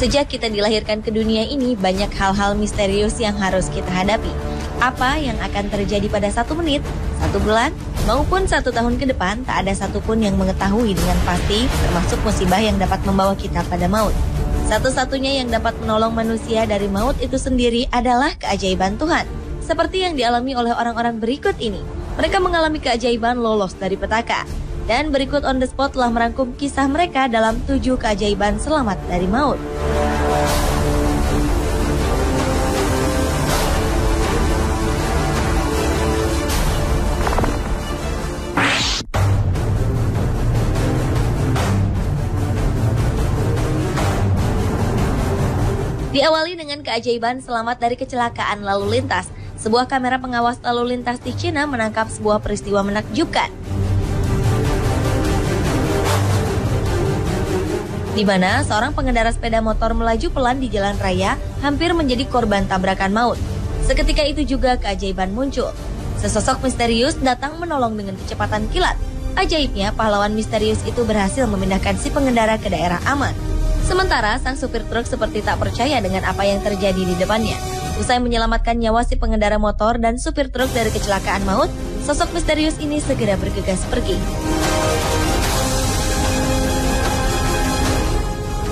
Sejak kita dilahirkan ke dunia ini, banyak hal-hal misterius yang harus kita hadapi. Apa yang akan terjadi pada 1 menit, 1 bulan, maupun 1 tahun ke depan, tak ada satupun yang mengetahui dengan pasti, termasuk musibah yang dapat membawa kita pada maut. Satu-satunya yang dapat menolong manusia dari maut itu sendiri adalah keajaiban Tuhan. Seperti yang dialami oleh orang-orang berikut ini. Mereka mengalami keajaiban lolos dari petaka. Dan berikut On The Spot telah merangkum kisah mereka dalam 7 keajaiban selamat dari maut. Diawali dengan keajaiban selamat dari kecelakaan lalu lintas. Sebuah kamera pengawas lalu lintas di Cina menangkap sebuah peristiwa menakjubkan, di mana seorang pengendara sepeda motor melaju pelan di jalan raya hampir menjadi korban tabrakan maut. Seketika itu juga keajaiban muncul. Sesosok misterius datang menolong dengan kecepatan kilat. Ajaibnya, pahlawan misterius itu berhasil memindahkan si pengendara ke daerah aman. Sementara sang supir truk seperti tak percaya dengan apa yang terjadi di depannya. Usai menyelamatkan nyawa si pengendara motor dan supir truk dari kecelakaan maut, sosok misterius ini segera bergegas pergi.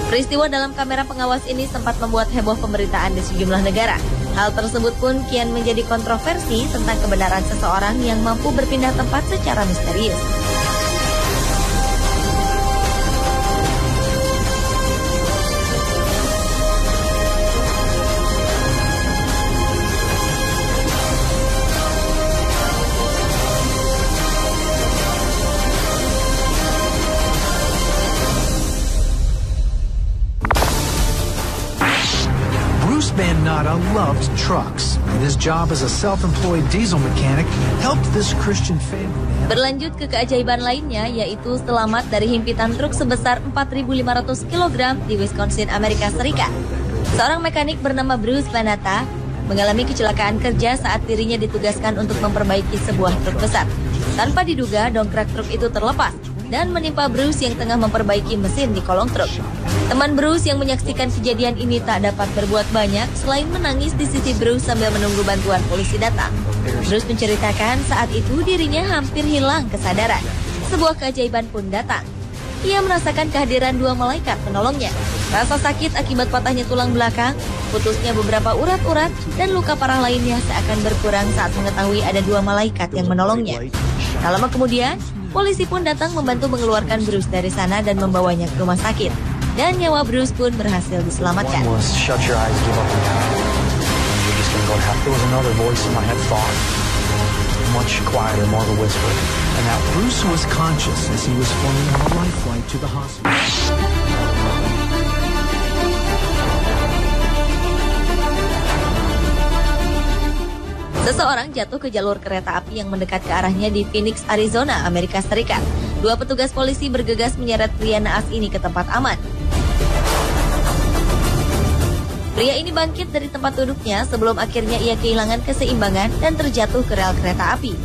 Peristiwa dalam kamera pengawas ini sempat membuat heboh pemberitaan di sejumlah negara. Hal tersebut pun kian menjadi kontroversi tentang kebenaran seseorang yang mampu berpindah tempat secara misterius. Bruce Van-Natta loved trucks, and his job as a self-employed diesel mechanic helped this Christian family. Berlanjut ke keajaiban lainnya, yaitu selamat dari himpitan truk sebesar 4.500 kg di Wisconsin, Amerika Serikat. Seorang mekanik bernama Bruce Van-Natta mengalami kecelakaan kerja saat dirinya ditugaskan untuk memperbaiki sebuah truk besar. Tanpa diduga, dongkrak truk itu terlepas dan menimpa Bruce yang tengah memperbaiki mesin di kolong truk. Teman Bruce yang menyaksikan kejadian ini tak dapat berbuat banyak selain menangis di sisi Bruce sambil menunggu bantuan polisi datang. Bruce menceritakan saat itu dirinya hampir hilang kesadaran. Sebuah keajaiban pun datang. Ia merasakan kehadiran 2 malaikat penolongnya. Rasa sakit akibat patahnya tulang belakang, putusnya beberapa urat-urat, dan luka parah lainnya seakan berkurang saat mengetahui ada 2 malaikat yang menolongnya. Tak lama kemudian, polisi pun datang membantu mengeluarkan Bruce dari sana dan membawanya ke rumah sakit. Dan nyawa Bruce pun berhasil diselamatkan. Bruce was conscious as he was flown on a life flight to the hospital. Seseorang jatuh ke jalur kereta api yang mendekat ke arahnya di Phoenix, Arizona, Amerika Serikat. 2 petugas polisi bergegas menyeret pria naas ini ke tempat aman. Pria ini bangkit dari tempat duduknya sebelum akhirnya ia kehilangan keseimbangan dan terjatuh ke rel kereta api.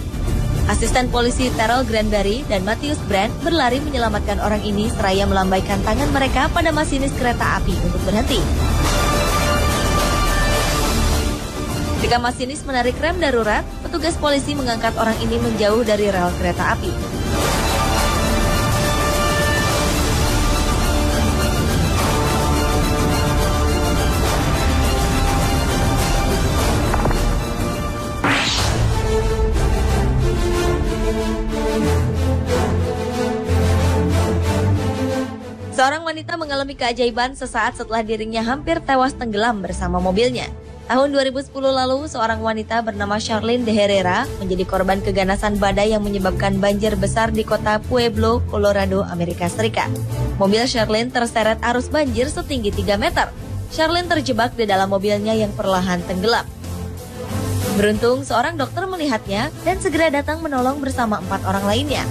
Asisten polisi Terrell Granberry dan Matthias Brand berlari menyelamatkan orang ini seraya melambaikan tangan mereka pada masinis kereta api untuk berhenti. Ketika masinis menarik rem darurat, petugas polisi mengangkat orang ini menjauh dari rel kereta api. Seorang wanita mengalami keajaiban sesaat setelah dirinya hampir tewas tenggelam bersama mobilnya. Tahun 2010 lalu, seorang wanita bernama Charlene de Herrera menjadi korban keganasan badai yang menyebabkan banjir besar di kota Pueblo, Colorado, Amerika Serikat. Mobil Charlene terseret arus banjir setinggi 3 meter. Charlene terjebak di dalam mobilnya yang perlahan tenggelam. Beruntung, seorang dokter melihatnya dan segera datang menolong bersama 4 orang lainnya.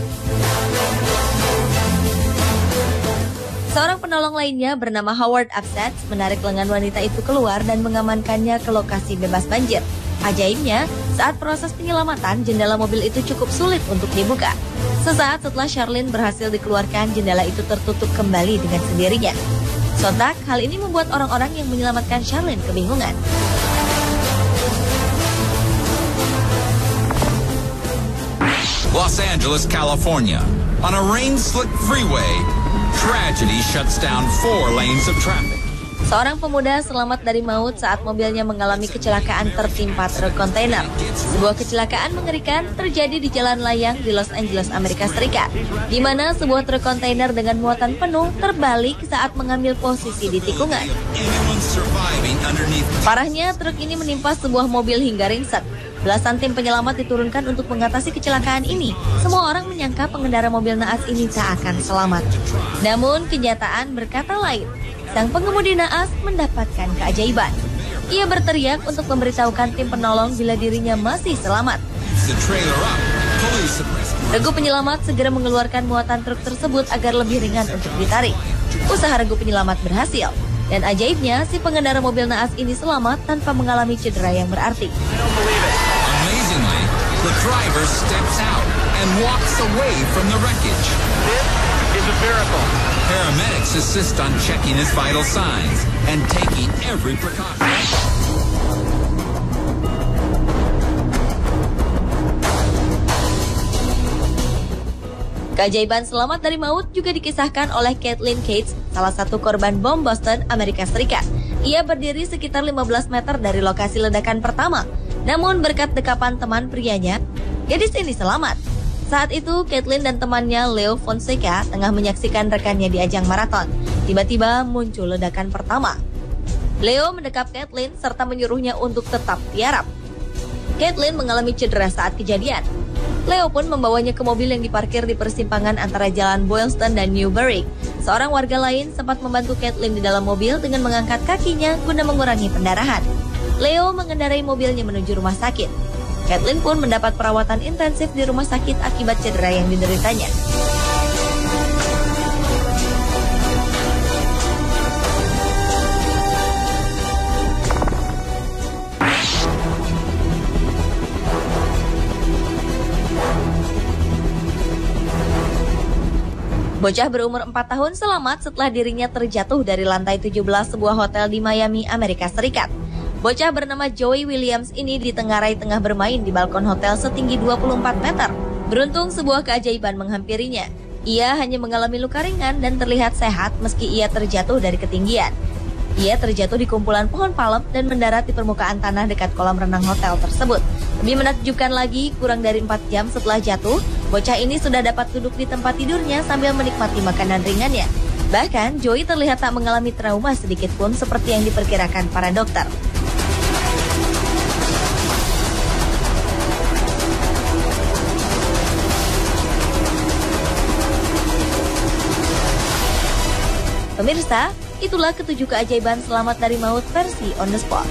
Seorang penolong lainnya bernama Howard Upsets menarik lengan wanita itu keluar dan mengamankannya ke lokasi bebas banjir. Ajaibnya, saat proses penyelamatan, jendela mobil itu cukup sulit untuk dibuka. Sesaat setelah Charlene berhasil dikeluarkan, jendela itu tertutup kembali dengan sendirinya. Sontak, hal ini membuat orang-orang yang menyelamatkan Charlene kebingungan. Los Angeles, California. On a rain-slicked freeway, tragedy shuts down 4 lanes of traffic. Seorang pemuda selamat dari maut saat mobilnya mengalami kecelakaan tertimpa truk kontainer. Sebuah kecelakaan mengerikan terjadi di jalan layang di Los Angeles, Amerika Serikat, di mana sebuah truk kontainer dengan muatan penuh terbalik saat mengambil posisi di tikungan. Parahnya, truk ini menimpa sebuah mobil hingga ringsek. Belasan tim penyelamat diturunkan untuk mengatasi kecelakaan ini. Semua orang menyangka pengendara mobil naas ini tak akan selamat. Namun, kenyataan berkata lain. Sang pengemudi naas mendapatkan keajaiban. Ia berteriak untuk memberitahukan tim penolong bila dirinya masih selamat. Regu penyelamat segera mengeluarkan muatan truk tersebut agar lebih ringan untuk ditarik. Usaha regu penyelamat berhasil. Dan ajaibnya, si pengendara mobil naas ini selamat tanpa mengalami cedera yang berarti. Amazingly, the driver steps out and walks away from the wreckage. This is a miracle. Paramedics insist on checking his vital signs and taking every precaution. Keajaiban selamat dari maut juga dikisahkan oleh Kathleen Cates, salah satu korban bom Boston, Amerika Serikat. Ia berdiri sekitar 15 meter dari lokasi ledakan pertama. Namun berkat dekapan teman prianya, gadis ini selamat. Saat itu, Kathleen dan temannya Leo Fonseca tengah menyaksikan rekannya di ajang maraton. Tiba-tiba muncul ledakan pertama. Leo mendekap Kathleen serta menyuruhnya untuk tetap tiarap. Kathleen mengalami cedera saat kejadian. Leo pun membawanya ke mobil yang diparkir di persimpangan antara jalan Boylston dan Newbury. Seorang warga lain sempat membantu Kathleen di dalam mobil dengan mengangkat kakinya guna mengurangi pendarahan. Leo mengendarai mobilnya menuju rumah sakit. Kathleen pun mendapat perawatan intensif di rumah sakit akibat cedera yang dideritanya. Bocah berumur 4 tahun selamat setelah dirinya terjatuh dari lantai 17 sebuah hotel di Miami, Amerika Serikat. Bocah bernama Joey Williams ini ditengarai tengah bermain di balkon hotel setinggi 24 meter. Beruntung sebuah keajaiban menghampirinya. Ia hanya mengalami luka ringan dan terlihat sehat meski ia terjatuh dari ketinggian. Ia terjatuh di kumpulan pohon palem dan mendarat di permukaan tanah dekat kolam renang hotel tersebut. Lebih menakjubkan lagi, kurang dari 4 jam setelah jatuh, bocah ini sudah dapat duduk di tempat tidurnya sambil menikmati makanan ringannya. Bahkan, Joey terlihat tak mengalami trauma sedikit pun seperti yang diperkirakan para dokter. Pemirsa, itulah ketujuh keajaiban selamat dari maut versi On The Spot.